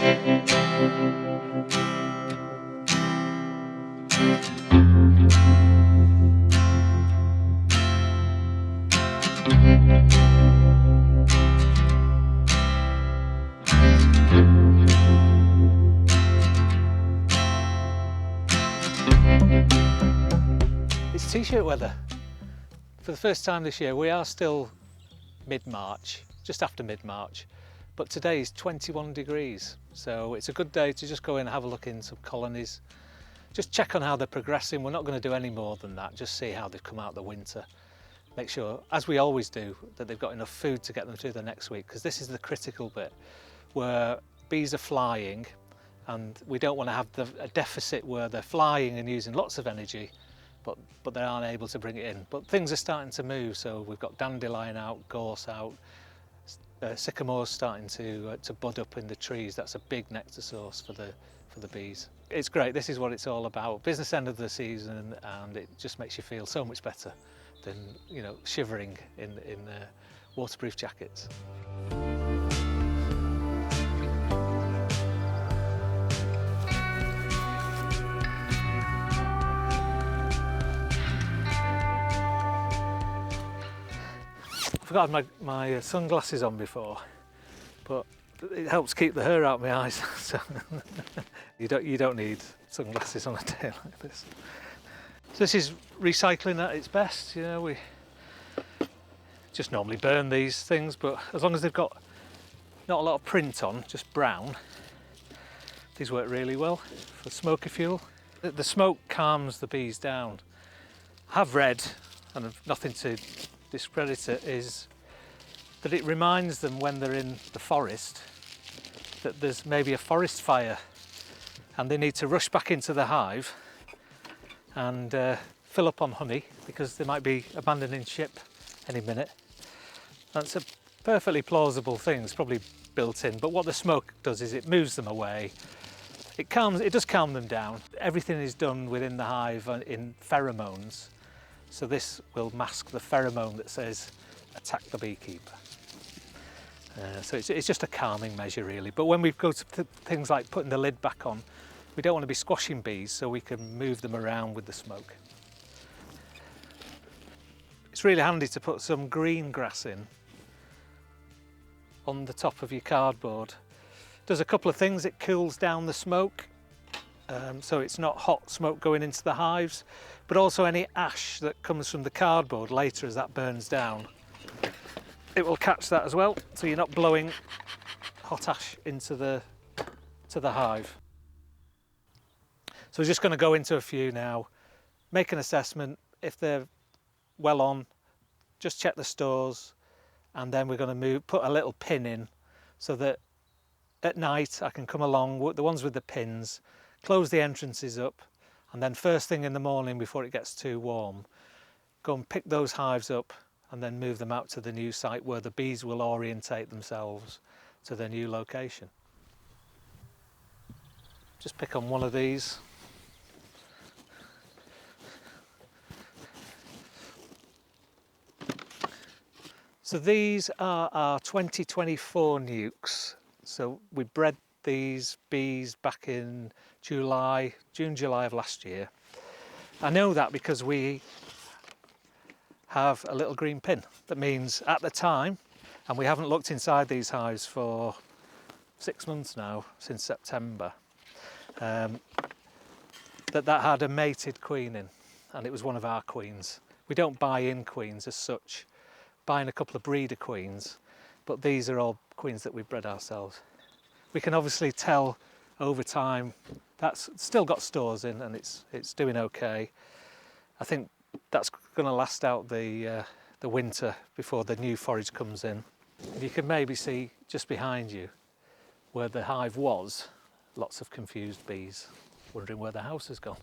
It's t-shirt weather. For the first time this year, we are still mid-March, just after mid-March, but today is 21 degrees. So it's a good day to just go in and have a look in some colonies, just check on how they're progressing. We're not going to do any more than that, just see how they've come out the winter. Make sure, as we always do, that they've got enough food to get them through the next week, because this is the critical bit where bees are flying and we don't want to have a deficit where they're flying and using lots of energy but they aren't able to bring it in. But things are starting to move, so we've got dandelion out, gorse out, sycamore's starting to bud up in the trees. That's a big nectar source for the bees. It's great. This is what it's all about. Business end of the season, and it just makes you feel so much better than, you know, shivering in waterproof jackets. I forgot I had my sunglasses on before, but it helps keep the hair out of my eyes. So you don't need sunglasses on a day like this. So this is recycling at its best. You know, we just normally burn these things, but as long as they've got not a lot of print on, just brown, these work really well for smoky fuel. The smoke calms the bees down. I have read, and I've nothing to discredit it, is that it reminds them when they're in the forest that there's maybe a forest fire and they need to rush back into the hive and fill up on honey, because they might be abandoning ship any minute. That's a perfectly plausible thing. It's probably built in, but what the smoke does is it moves them away. It does calm them down. Everything is done within the hive in pheromones. So this will mask the pheromone that says, attack the beekeeper. So it's just a calming measure really. But when we go to things like putting the lid back on, we don't want to be squashing bees, so we can move them around with the smoke. It's really handy to put some green grass in on the top of your cardboard. It does a couple of things. It cools down the smoke, so it's not hot smoke going into the hives, but also any ash that comes from the cardboard later as that burns down, it will catch that as well, so you're not blowing hot ash into the hive. So we're just going to go into a few now, make an assessment. If they're well on, just check the stores, and then we're going to put a little pin in so that at night I can come along, the ones with the pins, close the entrances up, and then first thing in the morning before it gets too warm, go and pick those hives up and then move them out to the new site where the bees will orientate themselves to their new location. Just pick on one of these. So these are our 2024 nucs. So we bred these bees back in June, July of last year. I know that because we have a little green pin. That means at the time, and we haven't looked inside these hives for 6 months now, since September, that had a mated queen in, and it was one of our queens. We don't buy in queens as such, buying a couple of breeder queens, but these are all queens that we've bred ourselves. We can obviously tell over time that's still got stores in and it's doing okay. I think that's going to last out the winter before the new forage comes in. And you can maybe see just behind you where the hive was, lots of confused bees wondering where the house has gone.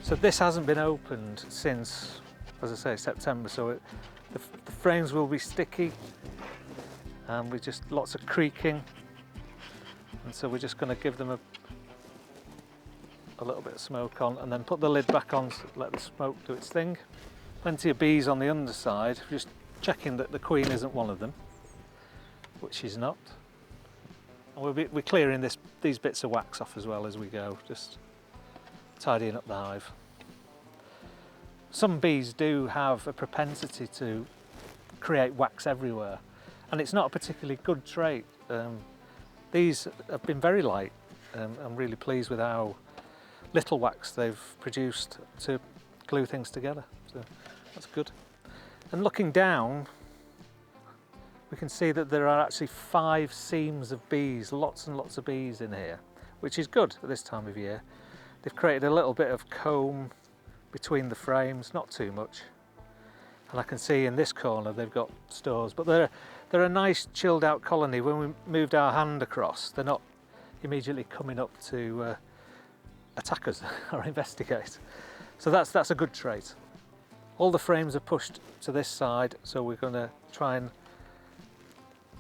So this hasn't been opened since, as I say, September, so the frames will be sticky and we just lots of creaking, and so we're just going to give them a a little bit of smoke on, and then put the lid back on, so let the smoke do its thing. Plenty of bees on the underside, just checking that the queen isn't one of them, which she's not. And we're clearing these bits of wax off as well as we go, just tidying up the hive. Some bees do have a propensity to create wax everywhere, and it's not a particularly good trait. These have been very light. I'm really pleased with how little wax they've produced to glue things together, so that's good. And looking down, we can see that there are actually 5 seams of bees, lots and lots of bees in here, which is good at this time of year. They've created a little bit of comb between the frames, not too much. And I can see in this corner they've got stores, but they're a nice chilled out colony. When we moved our hand across, they're not immediately coming up to attack us or investigate. So that's a good trait. All the frames are pushed to this side, so we're going to try and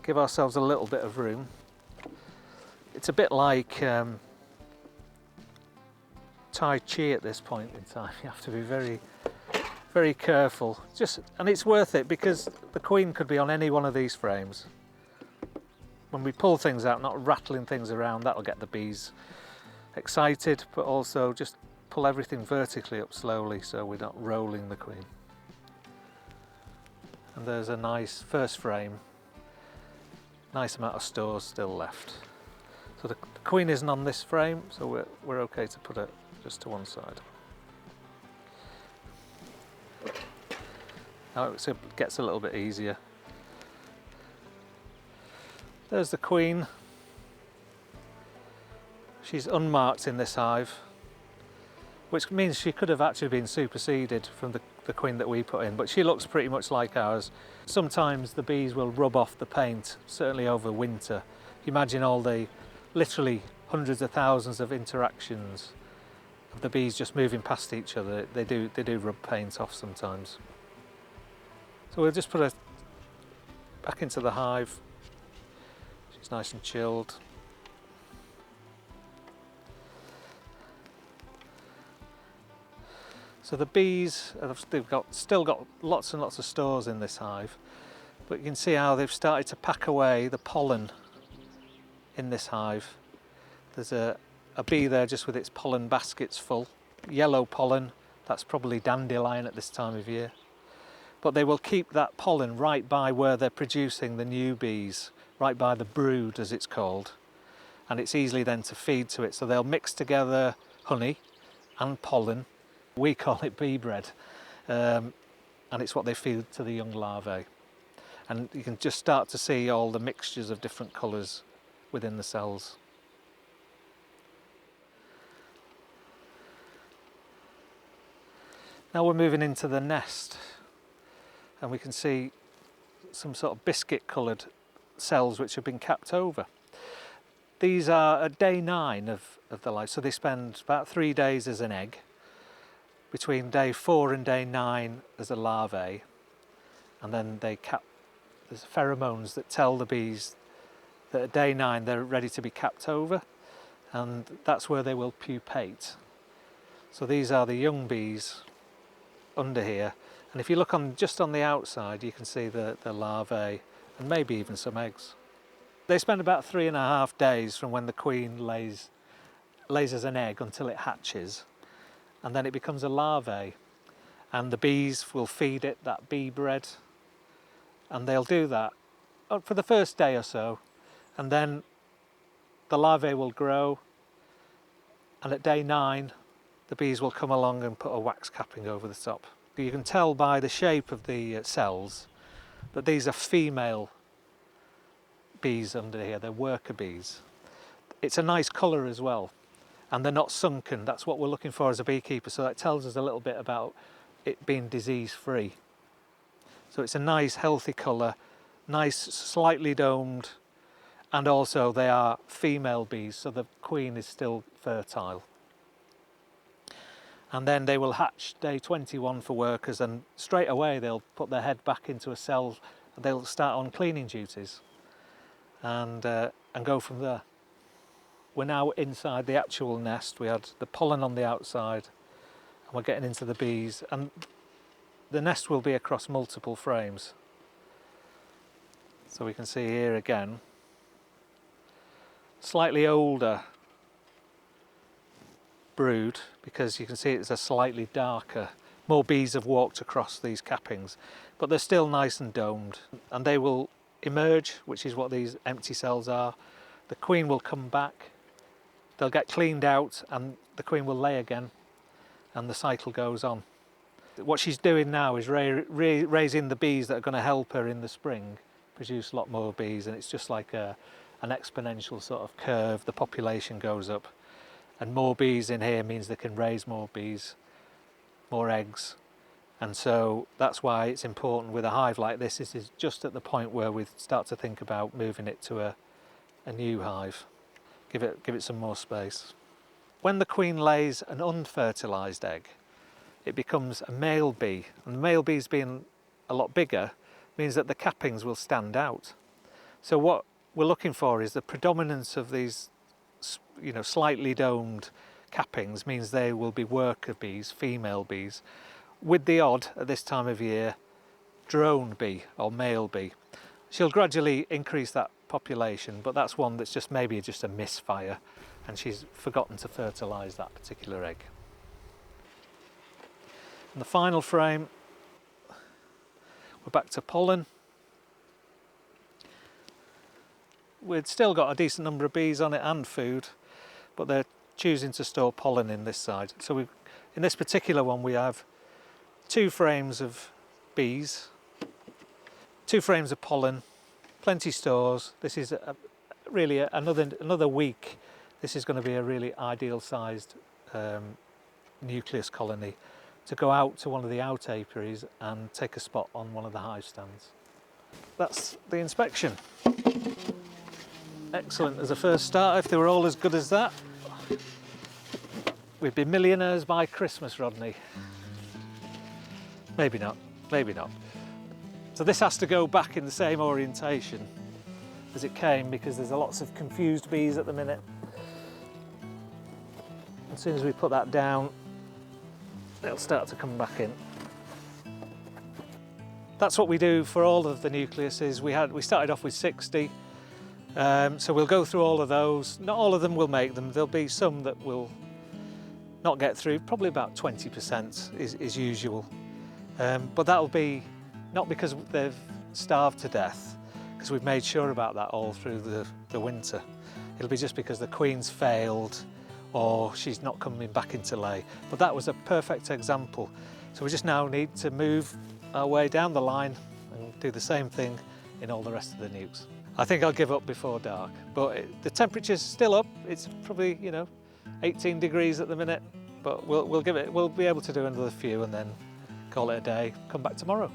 give ourselves a little bit of room. It's a bit like Tai Chi at this point in time. You have to be very, very careful. And it's worth it because the queen could be on any one of these frames. When we pull things out, not rattling things around, that'll get the bees excited, but also just pull everything vertically up slowly so we're not rolling the queen. And there's a nice first frame, nice amount of stores still left. So the queen isn't on this frame, so we're okay to put it just to one side. Now it gets a little bit easier. There's the queen. She's unmarked in this hive, which means she could have actually been superseded from the queen that we put in, but she looks pretty much like ours. Sometimes the bees will rub off the paint, certainly over winter. Imagine all the literally hundreds of thousands of interactions of the bees just moving past each other. They do rub paint off sometimes. So we'll just put her back into the hive. She's nice and chilled. So the bees, they've still got lots and lots of stores in this hive, but you can see how they've started to pack away the pollen in this hive. There's a bee there just with its pollen baskets full. Yellow pollen, that's probably dandelion at this time of year. But they will keep that pollen right by where they're producing the new bees, right by the brood as it's called. And it's easily then to feed to it. So they'll mix together honey and pollen. We call it bee bread. And it's what they feed to the young larvae. And you can just start to see all the mixtures of different colours within the cells. Now we're moving into the nest, and we can see some sort of biscuit coloured cells which have been capped over. These are at day 9 of the life, so they spend about 3 days as an egg, between day 4 and day 9 as a larvae, and then they cap. There's pheromones that tell the bees that at day 9 they're ready to be capped over, and that's where they will pupate. So these are the young bees under here, and if you look just on the outside you can see the larvae and maybe even some eggs. They spend about 3.5 days from when the queen lays as an egg until it hatches, and then it becomes a larvae, and the bees will feed it that bee bread, and they'll do that for the first day or so, and then the larvae will grow, and at day 9 the bees will come along and put a wax capping over the top. You can tell by the shape of the cells that these are female bees under here, they're worker bees. It's a nice colour as well, and they're not sunken. That's what we're looking for as a beekeeper, so that tells us a little bit about it being disease free. So it's a nice healthy colour, nice slightly domed, and also they are female bees, so the queen is still fertile. And then they will hatch day 21 for workers, and straight away they'll put their head back into a cell, and they'll start on cleaning duties and go from there. we're now inside the actual nest. We had the pollen on the outside and we're getting into the bees, and the nest will be across multiple frames. So we can see here again, slightly older brood, because you can see it's a slightly darker. More bees have walked across these cappings, but they're still nice and domed, and they will emerge, which is what these empty cells are. The queen will come back, they'll get cleaned out, and the queen will lay again, and the cycle goes on. What she's doing now is raising the bees that are going to help her in the spring produce a lot more bees, and it's just like an exponential sort of curve. The population goes up, and more bees in here means they can raise more bees, more eggs. And so that's why it's important with a hive like this. This is just at the point where we start to think about moving it to a new hive. Give it some more space. When the queen lays an unfertilised egg, it becomes a male bee, and the male bees being a lot bigger means that the cappings will stand out. So what we're looking for is the predominance of these, slightly domed cappings means they will be worker bees, female bees, with the odd, at this time of year, drone bee or male bee. She'll gradually increase that population, but that's one that's maybe just a misfire, and she's forgotten to fertilise that particular egg. And the final frame, we're back to pollen. We've still got a decent number of bees on it and food, but they're choosing to store pollen in this side. So in this particular one we have 2 frames of bees, 2 frames of pollen, plenty stores. This is really another week. This is going to be a really ideal sized nucleus colony to go out to one of the out apiaries and take a spot on one of the hive stands. That's the inspection. Excellent as a first start. If they were all as good as that, we'd be millionaires by Christmas, Rodney. Maybe not, maybe not. So this has to go back in the same orientation as it came, because there's lots of confused bees at the minute. As soon as we put that down, they'll start to come back in. That's what we do for all of the nucleuses. We started off with 60, so we'll go through all of those. Not all of them will make them. There'll be some that will not get through. Probably about 20% is usual, but that'll be not because they've starved to death, because we've made sure about that all through the winter. It'll be just because the queen's failed or she's not coming back into lay. But that was a perfect example. So we just now need to move our way down the line and do the same thing in all the rest of the nukes. I think I'll give up before dark, but the temperature's still up. It's probably 18 degrees at the minute, but we'll be able to do another few and then call it a day. Come back tomorrow.